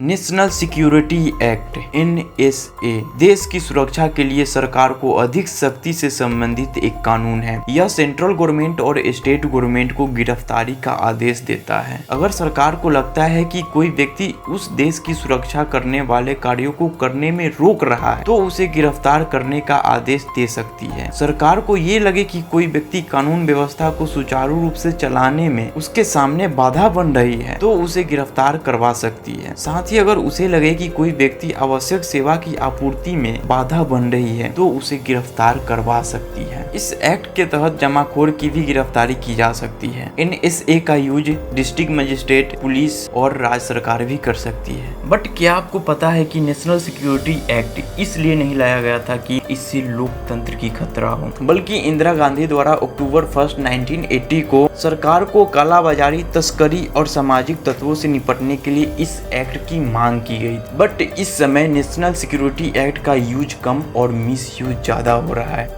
National security act NSA देश की सुरक्षा के लिए सरकार को अधिक सख्ती से संबंधित एक कानून है। यह सेंट्रल गवर्नमेंट और स्टेट गवर्नमेंट को गिरफ्तारी का आदेश देता है। अगर सरकार को लगता है कि कोई व्यक्ति उस देश की सुरक्षा करने वाले कार्यों को करने में रोक रहा है तो उसे गिरफ्तार करने का आदेश दे सकती है। सरकार को ये लगे कि कोई व्यक्ति कानून व्यवस्था को सुचारू रूप से चलाने में उसके सामने बाधा बन रही है तो उसे गिरफ्तार करवा सकती है। साथ ही अगर उसे लगे कि कोई व्यक्ति आवश्यक सेवा की आपूर्ति में बाधा बन रही है तो उसे गिरफ्तार करवा सकती है। इस एक्ट के तहत जमाखोर की भी गिरफ्तारी की जा सकती है। NSA का यूज डिस्ट्रिक्ट मजिस्ट्रेट, पुलिस और राज्य सरकार भी कर सकती है। बट क्या आपको पता है कि नेशनल सिक्योरिटी एक्ट इसलिए नहीं लाया गया था कि इससे लोकतंत्र की खतरा हो, बल्कि इंदिरा गांधी द्वारा अक्टूबर 1, 1980 को सरकार को कालाबाजारी, तस्करी और सामाजिक तत्वों से निपटने के लिए इस एक्ट की मांग की गई। बट इस समय नेशनल सिक्योरिटी एक्ट का यूज कम और मिस यूज ज्यादा हो रहा है।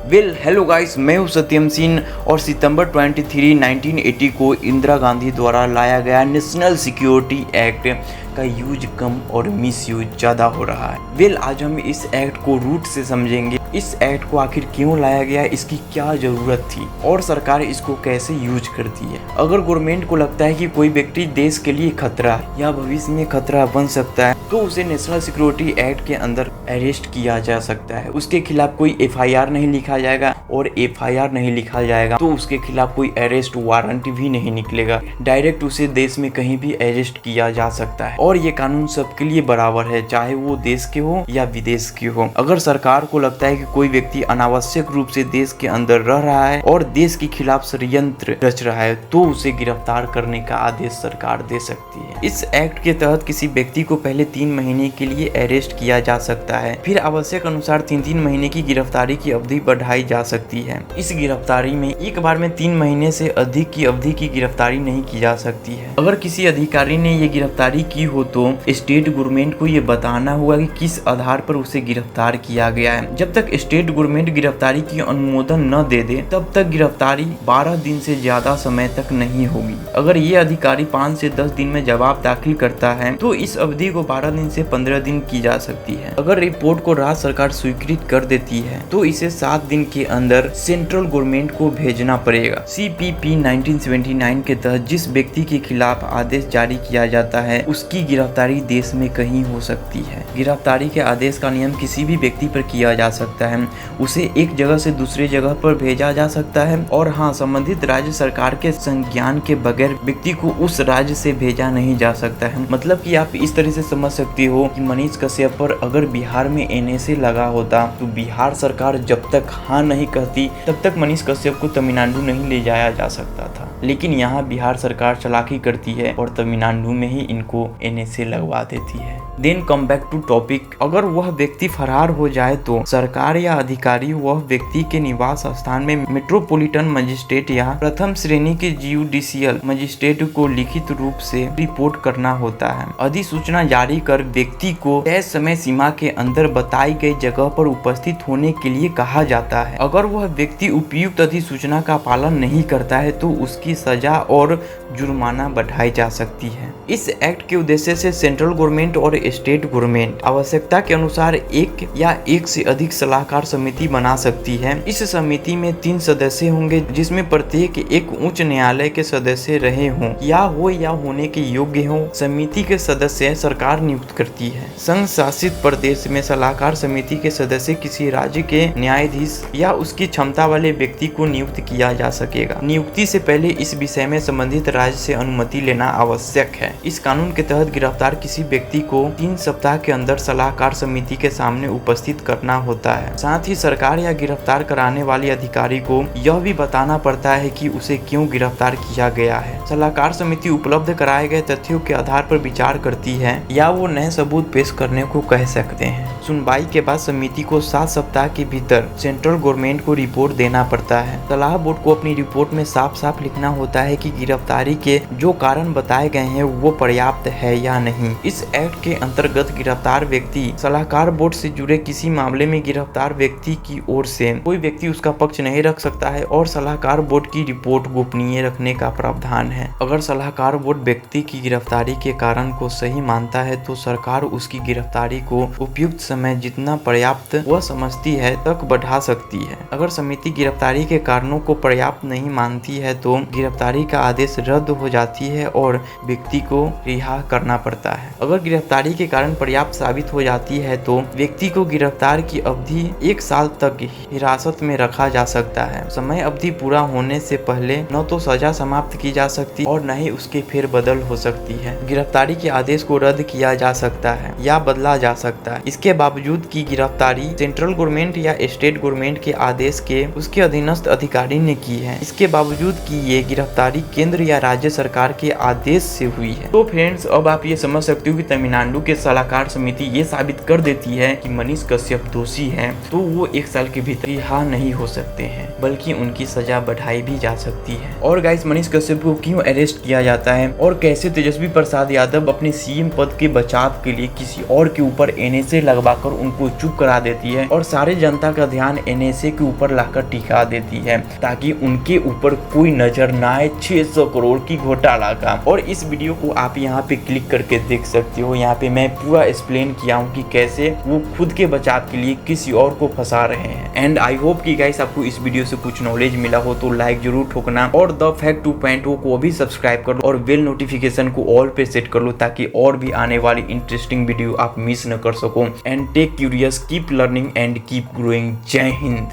हेलो गाइस, मैं हूं सत्यम सिंह और सितंबर 23, 1980 को इंदिरा गांधी द्वारा लाया गया नेशनल सिक्योरिटी एक्ट का यूज कम और मिस यूज ज्यादा हो रहा है। आज हम इस एक्ट को रूट से समझेंगे। इस एक्ट को आखिर क्यों लाया गया, इसकी क्या जरूरत थी और सरकार इसको कैसे यूज करती है। अगर गवर्नमेंट को लगता है कि कोई व्यक्ति देश के लिए खतरा या भविष्य में खतरा बन सकता है तो उसे नेशनल सिक्योरिटी एक्ट के अंदर अरेस्ट किया जा सकता है। उसके खिलाफ कोई FIR नहीं लिखा जाएगा और FIR नहीं लिखा जाएगा तो उसके खिलाफ कोई अरेस्ट वारंट भी नहीं निकलेगा। डायरेक्ट उसे देश में कहीं भी अरेस्ट किया जा सकता है और ये कानून सबके लिए बराबर है, चाहे वो देश के हो या विदेश के हो। अगर सरकार को लगता है कि कोई व्यक्ति अनावश्यक रूप से देश के अंदर रह रहा है और देश के खिलाफ षड्यंत्र रच रहा है तो उसे गिरफ्तार करने का आदेश सरकार दे सकती है। इस एक्ट के तहत किसी व्यक्ति को पहले 3 महीने के लिए अरेस्ट किया जा सकता है, फिर आवश्यक अनुसार 3-3 महीने की गिरफ्तारी की अवधि बढ़ाई जा सकती है। इस गिरफ्तारी में एक बार में 3 महीने से अधिक की अवधि की गिरफ्तारी नहीं की जा सकती है। अगर किसी अधिकारी ने ये गिरफ्तारी की हो तो स्टेट गवर्नमेंट को ये बताना होगा कि किस आधार पर उसे गिरफ्तार किया गया है। जब तक स्टेट गवर्नमेंट गिरफ्तारी की अनुमोदन न दे दे तब तक गिरफ्तारी 12 दिन से ज्यादा समय तक नहीं होगी। अगर ये अधिकारी 5 से 10 दिन में जवाब दाखिल करता है तो इस अवधि को 12 दिन से 15 दिन की जा सकती है। अगर रिपोर्ट को राज्य सरकार स्वीकृत कर देती है तो इसे 7 दिन के अंदर सेंट्रल गवर्नमेंट को भेजना पड़ेगा। CPP 1979 के तहत जिस व्यक्ति के खिलाफ आदेश जारी किया जाता है उसकी गिरफ्तारी देश में कहीं हो सकती है। गिरफ्तारी के आदेश का नियम किसी भी व्यक्ति पर किया जा सकता है, उसे एक जगह से दूसरी जगह पर भेजा जा सकता है और हाँ, संबंधित राज्य सरकार के संज्ञान के बगैर व्यक्ति को उस राज्य से भेजा नहीं जा सकता है। मतलब कि आप इस तरह से समझ सकते हो कि मनीष कश्यप पर अगर बिहार में NSA लगा होता तो बिहार सरकार जब तक हाँ नहीं कहती तब तक मनीष कश्यप को तमिलनाडु नहीं ले जाया जा सकता था। लेकिन यहाँ बिहार सरकार चालाकी करती है और तमिलनाडु में ही इनको NSA लगवा देती है। Then come back to topic. अगर वह व्यक्ति फरार हो जाए तो सरकार या अधिकारी वह व्यक्ति के निवास स्थान में मेट्रोपॉलिटन मजिस्ट्रेट या प्रथम श्रेणी के जुडिशियल मजिस्ट्रेट को लिखित रूप से रिपोर्ट करना होता है। अधिसूचना जारी कर व्यक्ति को तय समय सीमा के अंदर बताई गई जगह पर उपस्थित होने के लिए कहा जाता है। अगर वह व्यक्ति उपयुक्त अधिसूचना का पालन नहीं करता है तो उसकी सजा और जुर्माना बढ़ाई जा सकती है। इस एक्ट के उद्देश्य से सेंट्रल गवर्नमेंट और स्टेट गवर्नमेंट आवश्यकता के अनुसार एक या एक से अधिक सलाहकार समिति बना सकती है। इस समिति में 3 सदस्य होंगे जिसमें प्रत्येक एक उच्च न्यायालय के सदस्य रहे हों या होने के योग्य हों। समिति के सदस्य सरकार नियुक्त करती है। संघ शासित प्रदेश में सलाहकार समिति के सदस्य किसी राज्य के न्यायाधीश या उसकी क्षमता वाले व्यक्ति को नियुक्त किया जा सकेगा। नियुक्ति से पहले इस विषय में संबंधित राज्य से अनुमति लेना आवश्यक है। इस कानून के तहत गिरफ्तार किसी व्यक्ति को 3 सप्ताह के अंदर सलाहकार समिति के सामने उपस्थित करना होता है। साथ ही सरकार या गिरफ्तार कराने वाले अधिकारी को यह भी बताना पड़ता है कि उसे क्यों गिरफ्तार किया गया है। सलाहकार समिति उपलब्ध कराए गए तथ्यों के आधार पर विचार करती है या वो नए सबूत पेश करने को कह सकते हैं। सुनवाई के बाद समिति को 7 सप्ताह के भीतर सेंट्रल गवर्नमेंट को रिपोर्ट देना पड़ता है। सलाह बोर्ड को अपनी रिपोर्ट में साफ साफ लिखना होता है कि गिरफ्तारी गिरफ्तारी के जो कारण बताए गए हैं वो पर्याप्त है या नहीं। इस एक्ट के अंतर्गत गिरफ्तार व्यक्ति सलाहकार बोर्ड से जुड़े किसी मामले में गिरफ्तार व्यक्ति की ओर से कोई व्यक्ति उसका पक्ष नहीं रख सकता है और सलाहकार बोर्ड की रिपोर्ट गोपनीय रखने का प्रावधान है। अगर सलाहकार बोर्ड व्यक्ति की गिरफ्तारी के कारण को सही मानता है तो सरकार उसकी गिरफ्तारी को उपयुक्त समय जितना पर्याप्त वह समझती है तक बढ़ा सकती है। अगर समिति गिरफ्तारी के कारणों को पर्याप्त नहीं मानती है तो गिरफ्तारी का आदेश रद्द हो जाती है और व्यक्ति को रिहा करना पड़ता है। अगर गिरफ्तारी के कारण पर्याप्त साबित हो जाती है तो व्यक्ति को गिरफ्तार की अवधि 1 साल तक हिरासत में रखा जा सकता है। समय अवधि पूरा होने से पहले न तो सजा समाप्त की जा सकती और न ही उसकी फेरबदल हो सकती है। गिरफ्तारी के आदेश को रद्द किया जा सकता है या बदला जा सकता है। इसके बावजूद की गिरफ्तारी सेंट्रल गवर्नमेंट या स्टेट गवर्नमेंट के आदेश के उसके अधीनस्थ अधिकारी ने की है। इसके बावजूद की ये गिरफ्तारी केंद्र या राज्य सरकार के आदेश से हुई है। तो फ्रेंड्स, अब आप ये समझ सकते हो कि तमिलनाडु के सलाहकार समिति ये साबित कर देती है कि मनीष कश्यप दोषी हैं, तो वो 1 साल के भीतर रिहा नहीं हो सकते हैं, बल्कि उनकी सजा बढ़ाई भी जा सकती है। और गाइस, मनीष कश्यप को क्यों अरेस्ट किया जाता है और कैसे तेजस्वी प्रसाद यादव अपने सीएम पद के बचाव के लिए किसी और के ऊपर एनएसए लगवाकर उनको चुप करा देती है और सारे जनता का ध्यान एनएसए के ऊपर लाकर टिका देती है ताकि उनके ऊपर कोई नजर ना आए 600 करोड़ की घोटाला का। और इस वीडियो को आप यहाँ पे क्लिक करके देख सकते हो। यहाँ पे मैं पूरा एक्सप्लेन किया हूँ कि कैसे वो खुद के बचाव के लिए किसी और को फंसा रहे हैं। एंड आई होप कि गाइस आपको इस वीडियो से कुछ नॉलेज मिला हो तो लाइक जरूर ठोकना और द फैक्ट 2.0 को भी सब्सक्राइब कर लो और बेल नोटिफिकेशन को ऑल पे सेट कर लो ताकि और भी आने वाली इंटरेस्टिंग वीडियो आप मिस न कर सको। And take curious, keep learning and keep growing. जय हिंद।